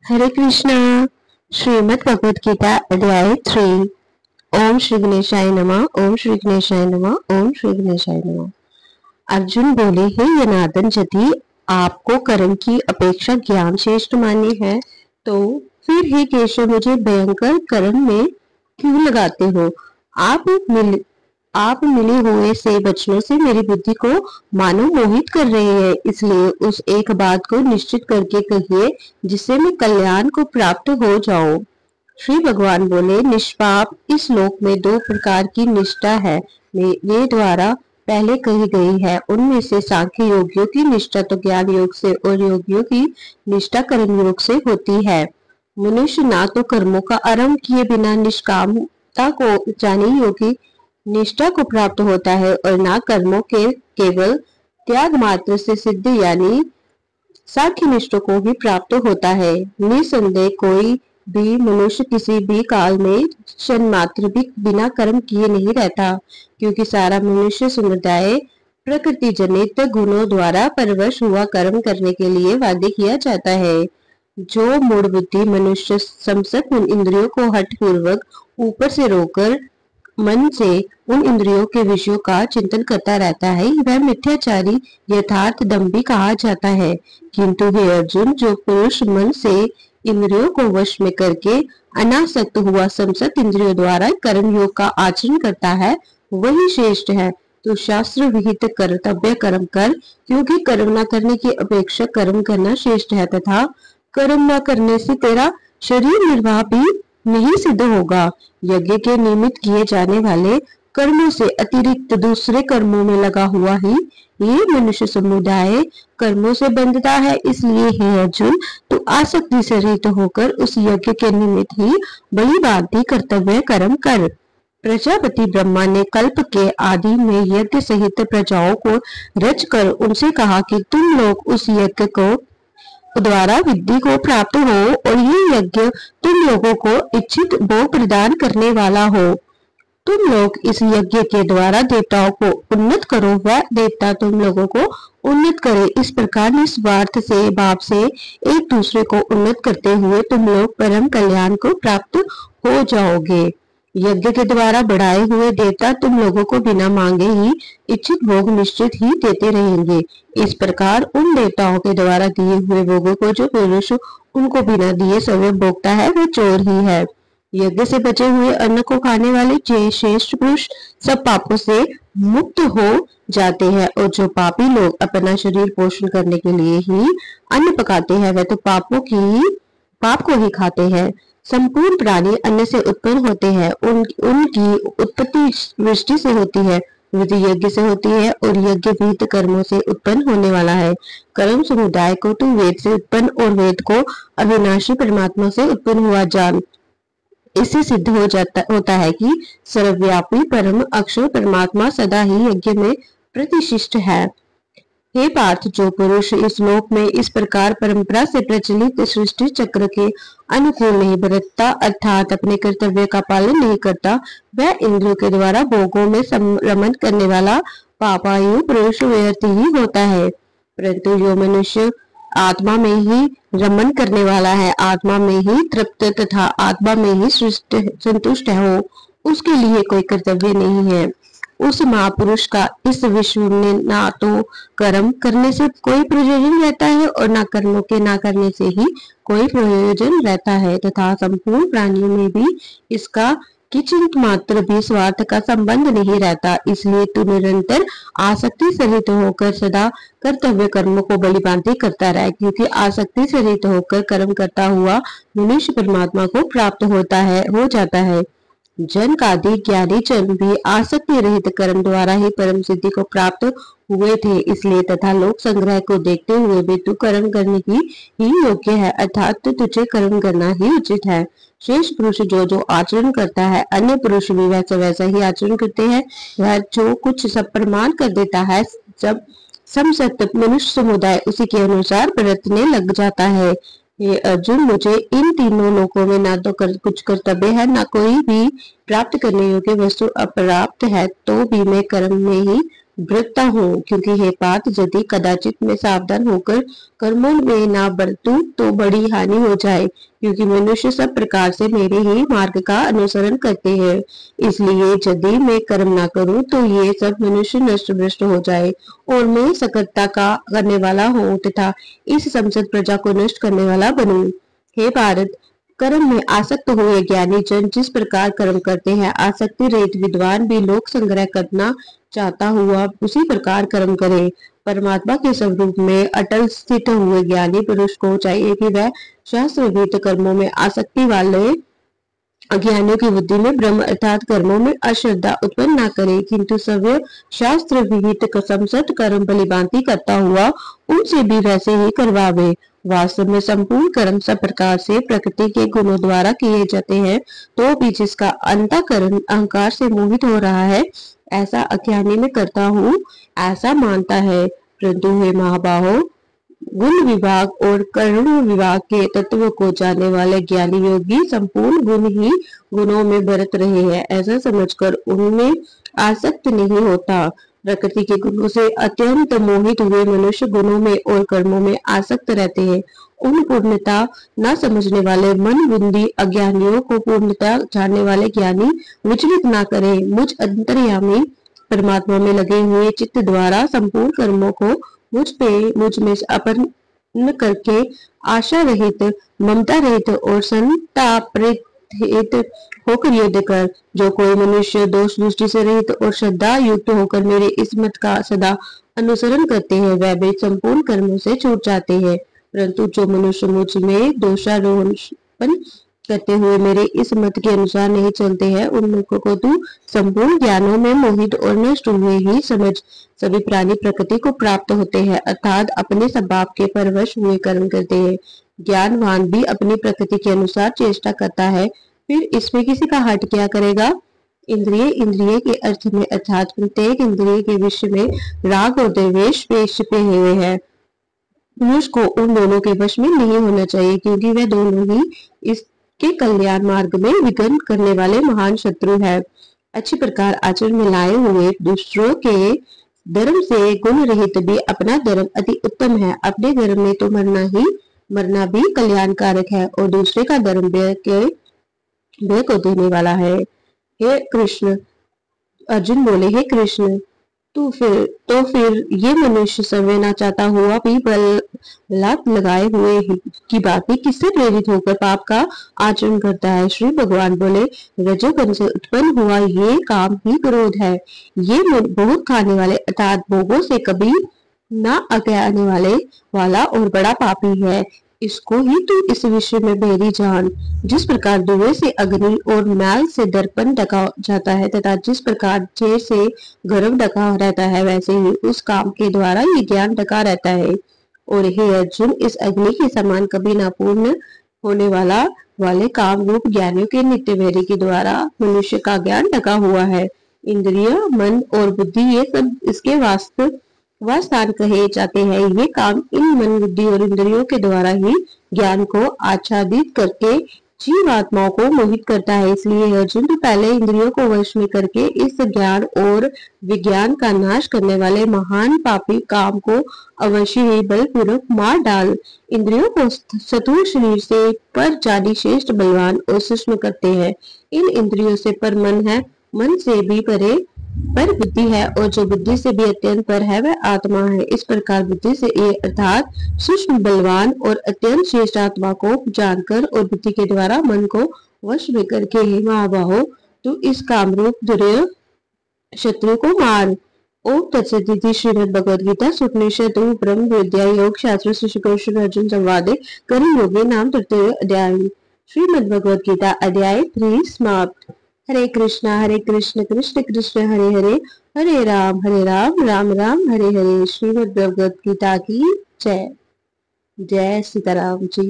हरे कृष्णा। श्रीमद् भगवद गीता अध्याय 3। ओम श्री गणेशाय नमः। ओम श्री गणेशाय नमः। ओम श्री गणेशाय नमः। अर्जुन बोले, हे जनार्दन, यदि आपको कर्म की अपेक्षा ज्ञान श्रेष्ठ मान्य है तो फिर हे केशव मुझे भयंकर कर्म में क्यों लगाते हो। आप मिले हुए से वचनों से मेरी बुद्धि को मानो मोहित कर रहे हैं, इसलिए उस एक बात को निश्चित करके कहिए जिससे मैं कल्याण को प्राप्त हो जाऊं। श्री भगवान बोले, निष्पाप इस लोक में दो प्रकार की निष्ठा है, वे द्वारा पहले कही गई है। उनमें से सांख्य योगियों की निष्ठा तो ज्ञान योग से और योगियों की निष्ठा कर्म योग से होती है। मनुष्य ना तो कर्मों का आरंभ किए बिना निष्कामता को जाने योगी निष्ठा को प्राप्त होता है और ना कर्मों के केवल त्याग मात्र से सिद्ध यानी साख्य निष्ठा को ही प्राप्त होता है। निसंदेह कोई भी मनुष्य किसी भी काल में क्षण मात्र भी बिना कर्म किए नहीं रहता, क्योंकि सारा मनुष्य समुदाय प्रकृति जनित गुणों द्वारा परवश हुआ कर्म करने के लिए बाध्य किया जाता है। जो मूढ़ बुद्धि मनुष्य समस्त इंद्रियों को हठ पूर्वक ऊपर से रोकर मन से उन इंद्रियों के विषयों का चिंतन करता रहता है, वह मिथ्याचारी यथार्थ दम्भी कहा जाता है। किंतु हे अर्जुन, जो पुरुष मन से इंद्रियों को वश में करके अनासक्त हुआ समस्त इंद्रियों द्वारा कर्म योग का आचरण करता है, वही श्रेष्ठ है। तो शास्त्र विहित कर्तव्य कर्म कर, क्योंकि कर्म न करने की अपेक्षा कर्म करना श्रेष्ठ है, तथा कर्म न करने से तेरा शरीर निर्वाह भी नहीं सिद्ध होगा। यज्ञ के निमित्त किए जाने वाले कर्मों से अतिरिक्त दूसरे कर्मों में लगा हुआ ही ये मनुष्य समुदाय कर्मों से बंधता है। इसलिए हे अर्जुन, तू आसक्ति से रहित होकर उस यज्ञ के निमित्त ही बड़ी बाध्य कर्तव्य कर्म कर। प्रजापति ब्रह्मा ने कल्प के आदि में यज्ञ सहित प्रजाओं को रच कर उनसे कहा कि तुम लोग उस यज्ञ को द्वारा विद्धि को प्राप्त हो और ये यज्ञ तुम लोगों को इच्छित भोग प्रदान करने वाला हो। तुम लोग इस यज्ञ के द्वारा देवताओं को उन्नत करो, वह देवता तुम लोगों को उन्नत करे। इस प्रकार निस्वार्थ से भाव से एक दूसरे को उन्नत करते हुए तुम लोग परम कल्याण को प्राप्त हो जाओगे। यज्ञ के द्वारा बढ़ाए हुए देवता तुम लोगों को बिना मांगे ही इच्छित भोग निश्चित ही देते रहेंगे। इस प्रकार उन देवताओं के द्वारा दिए हुए भोगों को जो पुरुष उनको बिना दिए स्वयं भोगता है, वह चोर ही है। यज्ञ से बचे हुए अन्न को खाने वाले श्रेष्ठ पुरुष सब पापों से मुक्त हो जाते हैं, और जो पापी लोग अपना शरीर पोषण करने के लिए ही अन्न पकाते हैं, वह तो पाप को ही खाते हैं। संपूर्ण प्राणी अन्न से उत्पन्न होते हैं, उनकी उत्पत्ति वृष्टि से होती है, वृद्धि यज्ञ से होती है और यज्ञ विहित कर्मों से उत्पन्न होने वाला है। कर्म समुदाय को तू वेद से उत्पन्न और वेद को अविनाशी परमात्मा से उत्पन्न हुआ जान। इससे सिद्ध होता है कि सर्वव्यापी परम अक्षर परमात्मा सदा ही यज्ञ में प्रतिष्ठित है। हे पार्थ, जो पुरुष इस लोक में इस प्रकार परंपरा से प्रचलित सृष्टि चक्र के अनुकूल नहीं बरतता, अर्थात अपने कर्तव्य का पालन नहीं करता, वह इंद्रियों के द्वारा भोगों में रमन करने वाला पापायु पुरुष व्यर्थ ही होता है। परंतु जो मनुष्य आत्मा में ही रमन करने वाला है, आत्मा में ही तृप्त तथा आत्मा में ही संतुष्ट हो, उसके लिए कोई कर्तव्य नहीं है। उस महापुरुष का इस विश्व में ना तो कर्म करने से कोई प्रयोजन रहता है और ना कर्मों के ना करने से ही कोई प्रयोजन रहता है, तथा संपूर्ण प्राणियों में भी इसका किंचित मात्र भी स्वार्थ का संबंध नहीं रहता। इसलिए तू निरंतर आसक्ति से रहित होकर सदा कर्तव्य कर्मों को बलिभांति करता रहे, क्योंकि आसक्ति से रहित होकर कर्म करता हुआ मनुष्य परमात्मा को प्राप्त हो जाता है। जनक आदि ज्ञानी जन भी आसक्ति रहित कर्म द्वारा ही परम सिद्धि को प्राप्त हुए थे। इसलिए तथा लोक संग्रह को देखते हुए भी तू कर्म करने की ही योग्य है, अर्थात तुझे कर्म करना ही उचित है। श्रेष्ठ पुरुष जो जो आचरण करता है, अन्य पुरुष भी वैसा वैसा ही आचरण करते हैं। वह जो कुछ सब प्रमाण कर देता है, जब समस्त मनुष्य समुदाय उसी के अनुसार बरतने लग जाता है। ये अर्जुन, मुझे इन तीनों लोकों में ना तो कुछ कर्तव्य है, ना कोई भी प्राप्त करने योग्य वस्तु अप्राप्त है, तो भी मैं कर्म में ही बरतता हूँ, क्योंकि हे पार्थ, यदि कदाचित मैं सावधान होकर कर्मों में ना बरतूं तो बड़ी हानि हो जाए, क्योंकि मनुष्य सब प्रकार से मेरे ही मार्ग का अनुसरण करते हैं। इसलिए यदि मैं कर्म ना करूं तो ये सब मनुष्य नष्ट भ्रष्ट हो जाए और मैं सकत्ता का करने वाला हूँ तथा इस संसद प्रजा को नष्ट करने वाला बनूं। हे भारत, कर्म में आसक्त हुए ज्ञानी जन जिस प्रकार कर्म करते हैं, आसक्ति रहित विद्वान भी लोक संग्रह करना चाहता हुआ उसी प्रकार कर्म करे। परमात्मा के स्वरूप में अटल स्थित हुए ज्ञानी पुरुष को चाहिए कि वह शास्त्र विहित कर्मों में आसक्ति वाले अज्ञानियों की बुद्धि में ब्रह्म अर्थात कर्मों में अश्रद्धा उत्पन्न न करे, किंतु सव्य शास्त्र विहित संसद कर्म भलीभांति करता हुआ उनसे भी वैसे ही करवावे। वास्तव में संपूर्ण कर्म सब प्रकार से प्रकृति के गुणों द्वारा किए जाते हैं, तो भी जिसका अंतःकरण अहंकार से मोहित हो रहा है, ऐसा अज्ञानी में करता हूँ ऐसा मानता है। परंतु हे महाबाहो, गुण विभाग और कर्म विभाग के तत्व को जानने वाले ज्ञानी योगी संपूर्ण गुण ही गुणों में बरत रहे हैं, ऐसा समझकर उनमें आसक्त नहीं होता। प्रकृति के गुणों से अत्यंत मोहित हुए मनुष्य गुणों में और कर्मों में आसक्त रहते हैं। उन पूर्णता न समझने वाले मन बुद्धि अज्ञानियों को पूर्णता जानने वाले ज्ञानी विचलित न करे। मुझ अंतर्यामी परमात्मा में लगे हुए चित्त द्वारा संपूर्ण कर्मों को मुझ में अर्पण करके आशा रहित, ममता रहित और संताप रहित होकर युद्ध कर। जो कोई मनुष्य दोष दृष्टि से रहित और श्रद्धा युक्त होकर मेरे इस मत का सदा अनुसरण करते हैं, वह भी संपूर्ण कर्मों से छूट जाते हैं। परंतु जो मनुष्य मुझ में दोषारोपण करते हुए मेरे इस मत के अनुसार नहीं चलते हैं, उन लोगों को तू संपूर्ण ज्ञानों में मोहित और नष्ट हुए ही समझ। सभी प्राणी प्रकृति को प्राप्त होते हैं, अर्थात अपने स्वभाव के परवश हुए कर्म करते हैं। ज्ञानवान भी अपनी प्रकृति के अनुसार चेष्टा करता है, फिर इसमें किसी का हट क्या करेगा। इंद्रिय इंद्रिय के अर्थ में अर्थात प्रत्येक इंद्रिय के विषय में राग और द्वेष पेश पे हुए हैं। मनुष्य को उन दोनों के वश में नहीं होना चाहिए, क्योंकि वे दोनों ही इसके कल्याण मार्ग में विघ्न करने वाले महान शत्रु है। अच्छी प्रकार आचरण में लाए हुए दूसरों के धर्म से गुण रहित भी अपना धर्म अति उत्तम है। अपने धर्म में तो मरना भी कल्याणकारक है और दूसरे का धर्म व्यय को देने वाला है। हे कृष्ण, अर्जुन बोले, हे कृष्ण, फिर ये मनुष्य समय ना चाहता हुआ भी लात लगाए हुए की बातें किससे प्रेरित होकर पाप का आचरण करता है। श्री भगवान बोले, रजोगुण से उत्पन्न हुआ ये काम ही क्रोध है। ये बहुत खाने वाले अर्थात भोगों से कभी ना आने वाला और बड़ा पापी है। इसको ही तू इस विषय में बेरी जान। जिस प्रकार धुएं से अग्नि और मैल से दर्पण ढका जाता है तथा जिस प्रकार चेर से गर्भ ढका रहता है, वैसे ही उस काम के द्वारा ये ज्ञान ढका रहता है। और हे अर्जुन, इस अग्नि के समान कभी ना पूर्ण होने वाले काम रूप ज्ञानियों के नित्य वैरी के द्वारा मनुष्य का ज्ञान ढका हुआ है। इंद्रिय, मन और बुद्धि ये सब इसके वह स्थान कहे जाते हैं। ये काम इन मन बुद्धि और इंद्रियों के द्वारा ही ज्ञान को आच्छादित करके जीवात्माओं को मोहित करता है। इसलिए अर्जुन, तो पहले इंद्रियों को वश में करके इस ज्ञान और विज्ञान का नाश करने वाले महान पापी काम को अवश्य ही बलपूर्वक मार डाल। इंद्रियों को स्थूल शरीर से पर जानी श्रेष्ठ बलवान और सूक्ष्म करते हैं। इन इंद्रियों से पर मन है, मन से भी पर बुद्धि है, और जो बुद्धि से भी अत्यंत पर है वह आत्मा है। इस प्रकार बुद्धि से ये अर्थात सूक्ष्म बलवान और अत्यंत श्रेष्ठ आत्मा को जानकर और बुद्धि के द्वारा मन को वश में करके हे महाबाहो, तू इस कामरूप दुर्य शत्रु को मार। ओम तत्सदिति। श्रीमद् भगवद गीता उपनिषद ब्रह्म विद्या योग शास्त्र श्री कृष्ण अर्जुन संवादे कर्म योगे नाम तृतीय अध्याय। श्रीमद् भगवद गीता अध्याय 3 समाप्त। हरे कृष्ण कृष्ण कृष्ण हरे हरे, हरे राम राम राम हरे हरे। श्रीमद् भगवद गीता की जय। जय सीताराम जी।